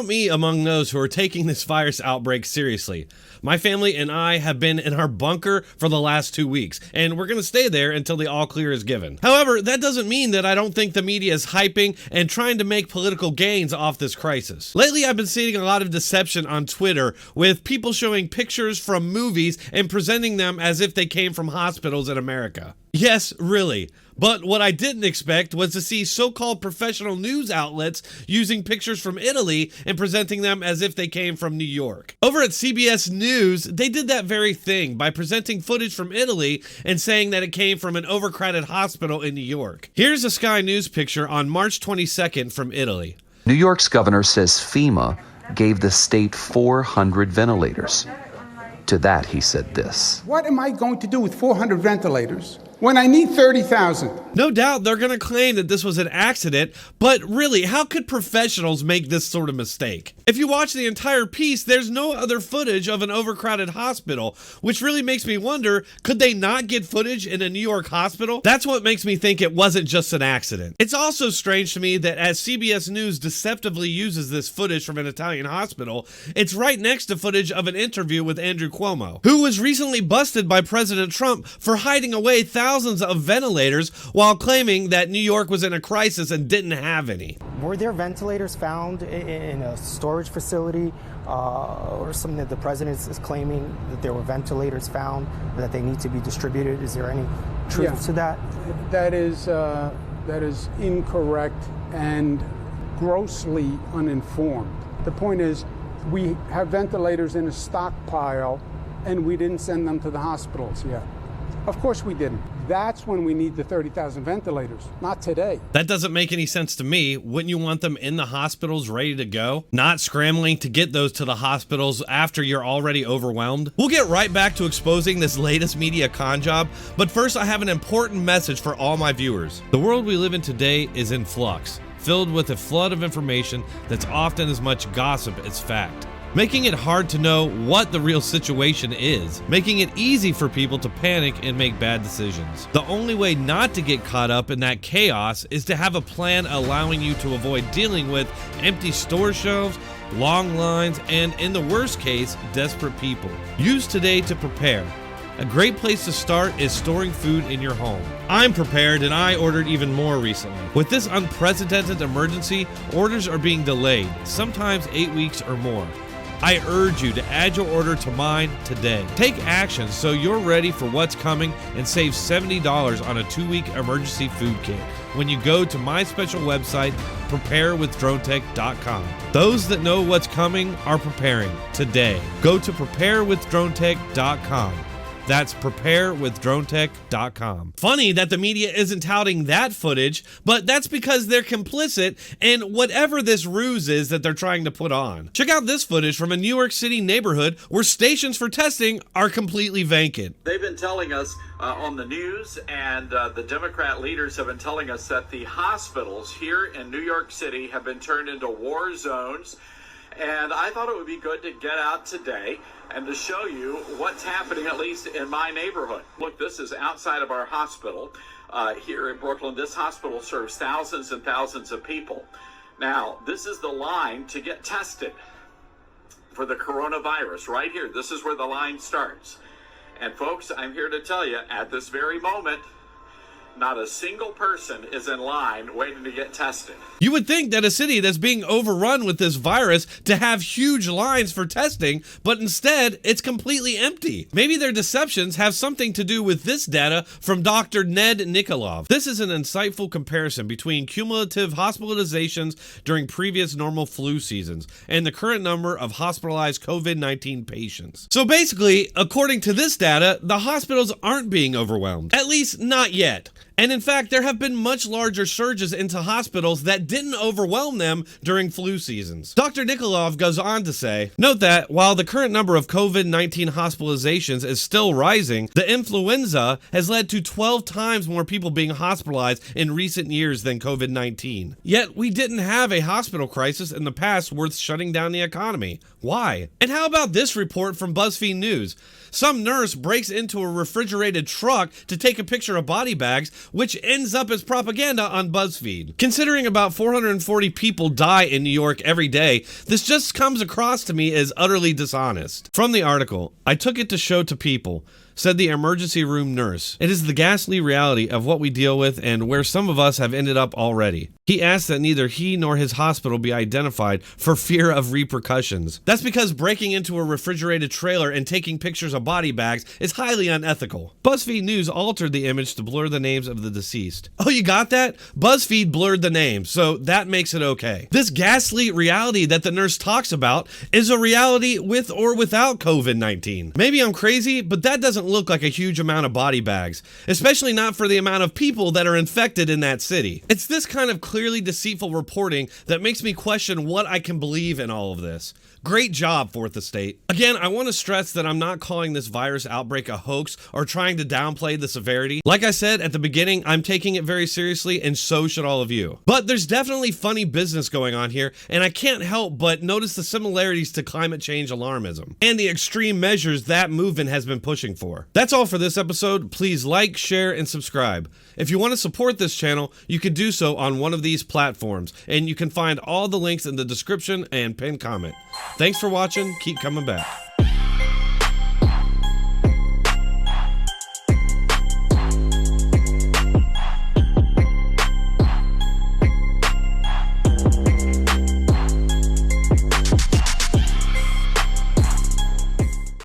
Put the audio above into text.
count me among those who are taking this virus outbreak seriously. My family and I have been in our bunker for the last 2 weeks, and we're going to stay there until the all clear is given. However, that doesn't mean that I don't think the media is hyping and trying to make political gains off this crisis. Lately, I've been seeing a lot of deception on Twitter with people showing pictures from movies and presenting them as if they came from hospitals in America. Yes, really. But what I didn't expect was to see so-called professional news outlets using pictures from Italy and presenting them as if they came from New York. Over at CBS News, they did that very thing by presenting footage from Italy and saying that it came from an overcrowded hospital in New York. Here's a Sky News picture on March 22nd from Italy. New York's governor says FEMA gave the state 400 ventilators. To that, he said this. What am I going to do with 400 ventilators when I need 30,000? No doubt they're going to claim that this was an accident, but really, how could professionals make this sort of mistake? If you watch the entire piece, there's no other footage of an overcrowded hospital, which really makes me wonder, could they not get footage in a New York hospital? That's what makes me think it wasn't just an accident. It's also strange to me that as CBS News deceptively uses this footage from an Italian hospital, it's right next to footage of an interview with Andrew Cuomo, who was recently busted by President Trump for hiding away thousands of ventilators while claiming that New York was in a crisis and didn't have any. Were there ventilators found in a storage facility or something that the president is claiming that there were ventilators found that they need to be distributed? Is there any truth to that? That is incorrect and grossly uninformed. The point is, we have ventilators in a stockpile and we didn't send them to the hospitals yet. Of course we didn't. That's when we need the 30,000 ventilators, not today. That doesn't make any sense to me. Wouldn't you want them in the hospitals ready to go? Not scrambling to get those to the hospitals after you're already overwhelmed? We'll get right back to exposing this latest media con job, but first I have an important message for all my viewers. The world we live in today is in flux, filled with a flood of information that's often as much gossip as fact, making it hard to know what the real situation is, making it easy for people to panic and make bad decisions. The only way not to get caught up in that chaos is to have a plan allowing you to avoid dealing with empty store shelves, long lines, and in the worst case, desperate people. Use today to prepare. A great place to start is storing food in your home. I'm prepared and I ordered even more recently. With this unprecedented emergency, orders are being delayed, sometimes 8 weeks or more. I urge you to add your order to mine today. Take action so you're ready for what's coming and save $70 on a 2-week emergency food kit when you go to my special website, preparewithdronetek.com. Those that know what's coming are preparing today. Go to preparewithdronetek.com. That's preparewithdronetek.com. Funny that the media isn't touting that footage, but that's because they're complicit in whatever this ruse is that they're trying to put on. Check out this footage from a New York City neighborhood where stations for testing are completely vacant. They've been telling us on the news, and the Democrat leaders have been telling us that the hospitals here in New York City have been turned into war zones. And I thought it would be good to get out today and to show you what's happening, at least in my neighborhood. Look, this is outside of our hospital here in Brooklyn. This hospital serves thousands and thousands of people. Now, this is the line to get tested for the coronavirus right here. This is where the line starts. And folks, I'm here to tell you, at this very moment, not a single person is in line waiting to get tested. You would think that a city that's being overrun with this virus to have huge lines for testing, but instead it's completely empty. Maybe their deceptions have something to do with this data from Dr. Ned Nikolov. This is an insightful comparison between cumulative hospitalizations during previous normal flu seasons and the current number of hospitalized COVID-19 patients. So basically, according to this data, the hospitals aren't being overwhelmed, at least not yet. And in fact, there have been much larger surges into hospitals that didn't overwhelm them during flu seasons. Dr. Nikolov goes on to say, note that while the current number of COVID-19 hospitalizations is still rising, the influenza has led to 12 times more people being hospitalized in recent years than COVID-19. Yet we didn't have a hospital crisis in the past worth shutting down the economy. Why? And how about this report from BuzzFeed News? Some nurse breaks into a refrigerated truck to take a picture of body bags, which ends up as propaganda on BuzzFeed. Considering about 440 people die in New York every day, this just comes across to me as utterly dishonest. From the article, I took it to show to people, said the emergency room nurse. It is the ghastly reality of what we deal with and where some of us have ended up already. He asked that neither he nor his hospital be identified for fear of repercussions. That's because breaking into a refrigerated trailer and taking pictures of body bags is highly unethical. BuzzFeed News altered the image to blur the names of the deceased. Oh, you got that? BuzzFeed blurred the names, so that makes it okay. This ghastly reality that the nurse talks about is a reality with or without COVID-19. Maybe I'm crazy, but that doesn't look like a huge amount of body bags, especially not for the amount of people that are infected in that city. It's this kind of clearly deceitful reporting that makes me question what I can believe in all of this. Great job, Fourth Estate. Again, I want to stress that I'm not calling this virus outbreak a hoax or trying to downplay the severity. Like I said at the beginning, I'm taking it very seriously, and so should all of you. But there's definitely funny business going on here, and I can't help but notice the similarities to climate change alarmism and the extreme measures that movement has been pushing for. That's all for this episode. Please like, share, and subscribe. If you want to support this channel, you can do so on one of these platforms, and you can find all the links in the description and pinned comment. Thanks for watching. Keep coming back.